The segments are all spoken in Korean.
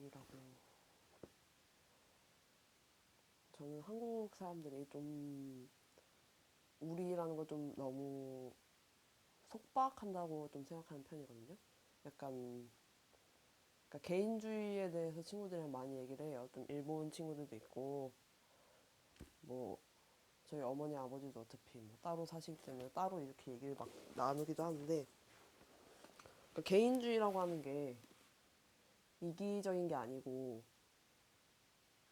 개인주의라고 저는 한국 사람들이 좀 우리라는 걸 좀 너무 속박한다고 좀 생각하는 편이거든요. 약간 그러니까 개인주의에 대해서 친구들이랑 많이 얘기를 해요. 좀 일본 친구들도 있고 뭐 저희 어머니 아버지도 어차피 뭐 따로 사시기 때문에 따로 이렇게 얘기를 막 나누기도 하는데 그러니까 개인주의라고 하는 게 이기적인 게 아니고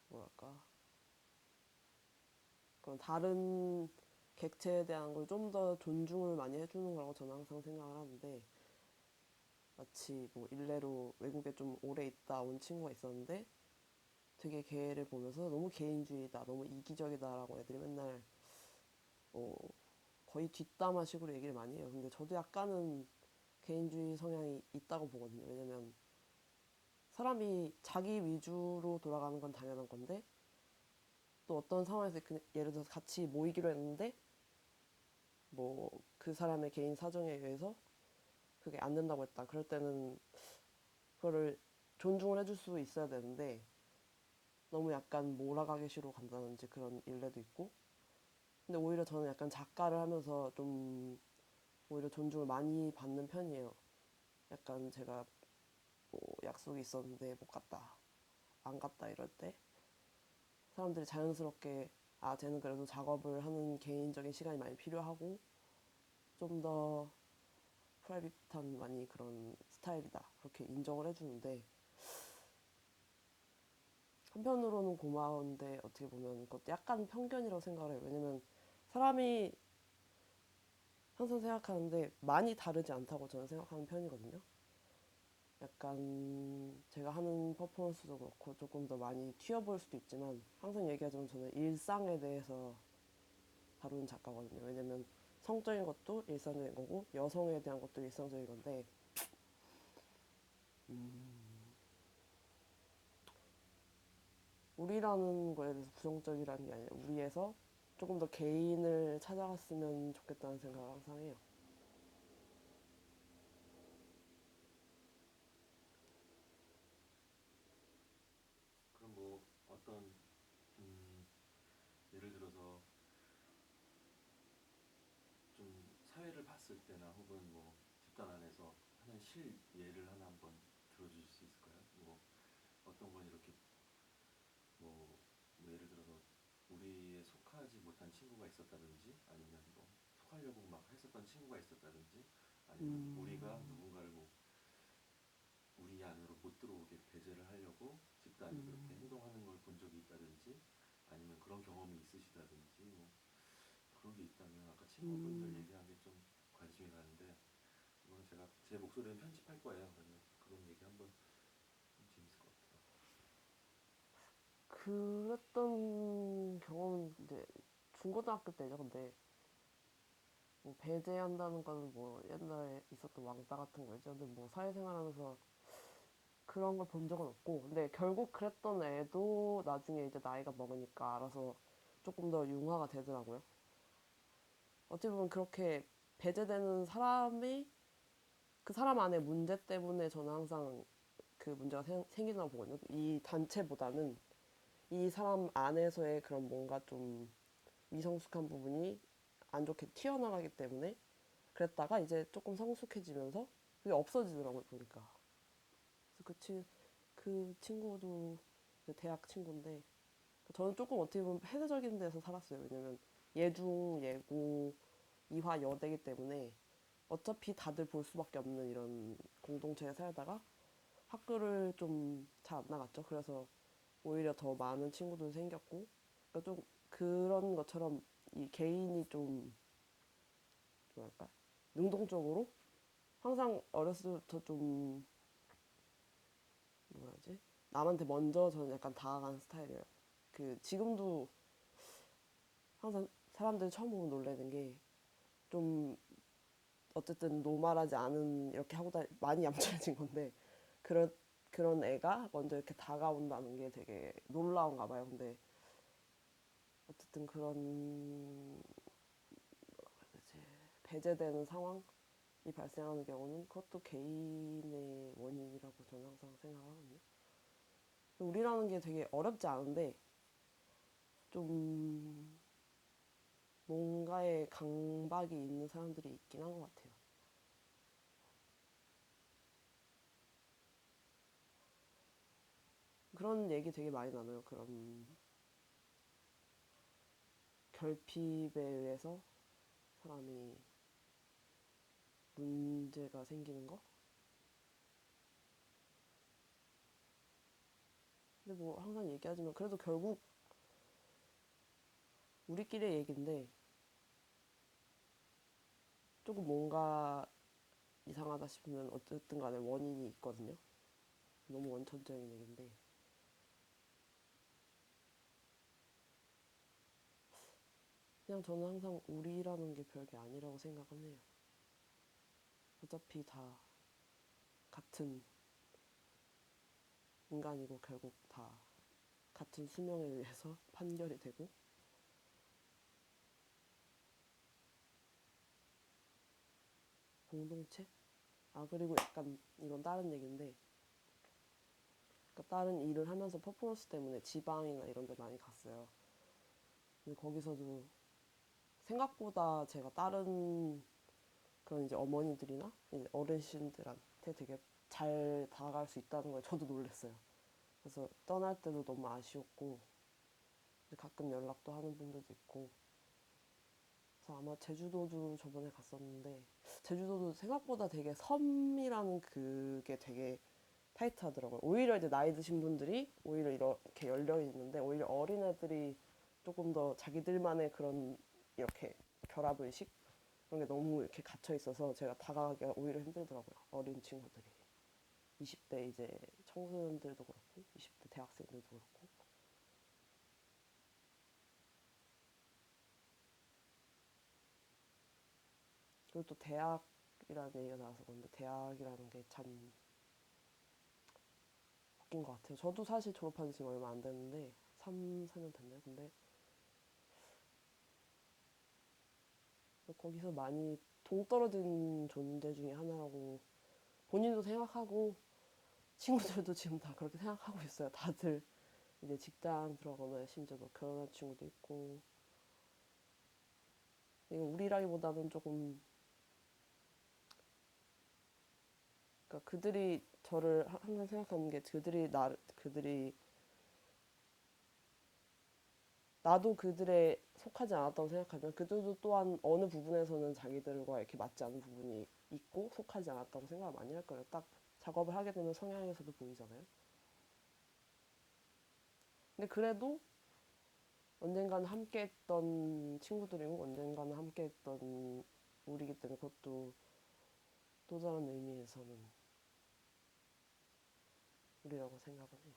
뭐랄까 그런 다른 객체에 대한 걸 좀 더 존중을 많이 해주는 거라고 저는 항상 생각을 하는데 마치 뭐 일례로 외국에 좀 오래 있다 온 친구가 있었는데 되게 걔를 보면서 너무 개인주의다, 너무 이기적이다라고 애들이 맨날 어, 거의 뒷담화식으로 얘기를 많이 해요. 근데 저도 약간은 개인주의 성향이 있다고 보거든요. 왜냐면 사람이 자기 위주로 돌아가는 건 당연한 건데 또 어떤 상황에서 예를 들어서 같이 모이기로 했는데 뭐 그 사람의 개인 사정에 의해서 그게 안 된다고 했다. 그럴 때는 그거를 존중을 해줄 수 있어야 되는데 너무 약간 몰아가게시로 간다든지 그런 일례도 있고 근데 오히려 저는 약간 작가를 하면서 좀 오히려 존중을 많이 받는 편이에요. 약간 제가 뭐 약속이 있었는데 못 갔다, 안 갔다 이럴 때 사람들이 자연스럽게 아, 쟤는 그래도 작업을 하는 개인적인 시간이 많이 필요하고 좀 더 프라이빗한 많이 그런 스타일이다. 그렇게 인정을 해주는데 한편으로는 고마운데 어떻게 보면 그것도 약간 편견이라고 생각을 해요. 왜냐면 사람이 항상 생각하는데 많이 다르지 않다고 저는 생각하는 편이거든요. 약간 제가 하는 퍼포먼스도 그렇고 조금 더 많이 튀어 보일 수도 있지만 항상 얘기하지만 저는 일상에 대해서 다루는 작가거든요. 왜냐면 성적인 것도 일상적인 거고 여성에 대한 것도 일상적인 건데 우리라는 거에 대해서 부정적이라는 게 아니라 우리에서 조금 더 개인을 찾아갔으면 좋겠다는 생각을 항상 해요. 그럼 뭐 어떤 음, 예를 들어서 좀 사회를 봤을 때나 혹은 뭐 집단 안에서 하는 실예를 하나 한번 들어주실 수 있을까요? 뭐 어떤 건 이렇게 뭐 예를 들어서 우리에 속하지 못한 친구가 있었다든지 아니면 뭐 속하려고 막 했었던 친구가 있었다든지 아니면 우리가 누군가를 뭐 우리 안으로 못 들어오게 배제를 하려고 집단이 그렇게 행동하는 걸 본 적이 있다든지 아니면 그런 경험이 있으시다든지 뭐 그런 게 있다면 아까 친구분들 얘기한 게 좀 관심이 가는데 이거는 제가 제 목소리는 편집할 거예요. 그러면 그런 얘기 한번 좀 재밌을 것 같아요. 그랬던 경험은 이제 중고등학교 때죠. 근데 뭐 배제한다는 건 뭐 옛날에 있었던 왕따 같은 거죠. 근데 뭐 사회생활하면서 그런 걸 본 적은 없고 근데 결국 그랬던 애도 나중에 이제 나이가 먹으니까 알아서 조금 더 융화가 되더라고요. 어찌 보면 그렇게 배제되는 사람이 그 사람 안에 문제 때문에 저는 항상 그 문제가 생긴다고 보거든요. 이 단체보다는 이 사람 안에서의 그런 뭔가 좀 미성숙한 부분이 안 좋게 튀어나가기 때문에 그랬다가 이제 조금 성숙해지면서 그게 없어지더라고요, 보니까. 그래서 그 친구도 이제 대학 친구인데 저는 조금 어떻게 보면 폐쇄적인 데서 살았어요. 왜냐면 예중, 예고, 이화, 여대기 때문에 어차피 다들 볼 수밖에 없는 이런 공동체에 살다가 학교를 좀 잘 안 나갔죠. 그래서 오히려 더 많은 친구도 생겼고, 그러니까 좀 그런 것처럼 이 개인이 좀 뭐랄까 능동적으로 항상 어렸을 때부터 좀 뭐라지 남한테 먼저 저는 약간 다가가는 스타일이에요. 그 지금도 항상 사람들이 처음 보면 놀라는 게 좀 어쨌든 노말하지 않은 이렇게 하고 많이 얌전해진 건데 그런 그런 애가 먼저 이렇게 다가온다는 게 되게 놀라운가 봐요. 근데 어쨌든 그런 이제 배제되는 상황이 발생하는 경우는 그것도 개인의 원인이라고 저는 항상 생각하거든요. 우리라는 게 되게 어렵지 않은데 좀 뭔가에 강박이 있는 사람들이 있긴 한 것 같아요. 그런 얘기 되게 많이 나눠요. 그런 결핍에 의해서 사람이 문제가 생기는 거? 근데 뭐 항상 얘기하지만 그래도 결국 우리끼리의 얘기인데 조금 뭔가 이상하다 싶으면 어쨌든 간에 원인이 있거든요. 너무 원천적인 얘기인데 그냥 저는 항상 우리라는 게 별게 아니라고 생각은 해요. 어차피 다 같은 인간이고 결국 다 같은 수명에 의해서 판결이 되고 공동체? 아 그리고 약간 이건 다른 얘기인데 그러니까 다른 일을 하면서 퍼포먼스 때문에 지방이나 이런 데 많이 갔어요. 근데 거기서도 생각보다 제가 다른 그런 이제 어머니들이나 이제 어르신들한테 되게 잘 다가갈 수 있다는 걸 저도 놀랐어요. 그래서 떠날 때도 너무 아쉬웠고 가끔 연락도 하는 분들도 있고 그래서 아마 제주도도 저번에 갔었는데 제주도도 생각보다 되게 섬이라는 그게 되게 타이트하더라고요. 오히려 이제 나이 드신 분들이 오히려 이렇게 열려 있는데 오히려 어린애들이 조금 더 자기들만의 그런 이렇게 결합의식 그런 게 너무 이렇게 갇혀 있어서 제가 다가가기가 오히려 힘들더라고요. 어린 친구들이 20대 이제 청소년들도 그렇고 20대 대학생들도 그렇고 그리고 또 대학이라는 얘기가 나와서 그런데 대학이라는 게 참 웃긴 것 같아요. 저도 사실 졸업한 지 지금 얼마 안 됐는데 3, 4년 됐나요? 근데 거기서 많이 동떨어진 존재 중에 하나라고 본인도 생각하고 친구들도 지금 다 그렇게 생각하고 있어요. 다들 이제 직장 들어가거나 심지어 뭐 결혼한 친구도 있고 이거 우리라기보다는 조금 그러니까 그들이 저를 항상 생각하는 게 그들이 나도 그들에 속하지 않았다고 생각하면 그들도 또한 어느 부분에서는 자기들과 이렇게 맞지 않는 부분이 있고 속하지 않았다고 생각을 많이 할 거예요. 딱 작업을 하게 되면 성향에서도 보이잖아요. 근데 그래도 언젠가는 함께 했던 친구들이고 언젠가는 함께 했던 우리기 때문에 그것도 또 다른 의미에서는 우리라고 생각을 해요.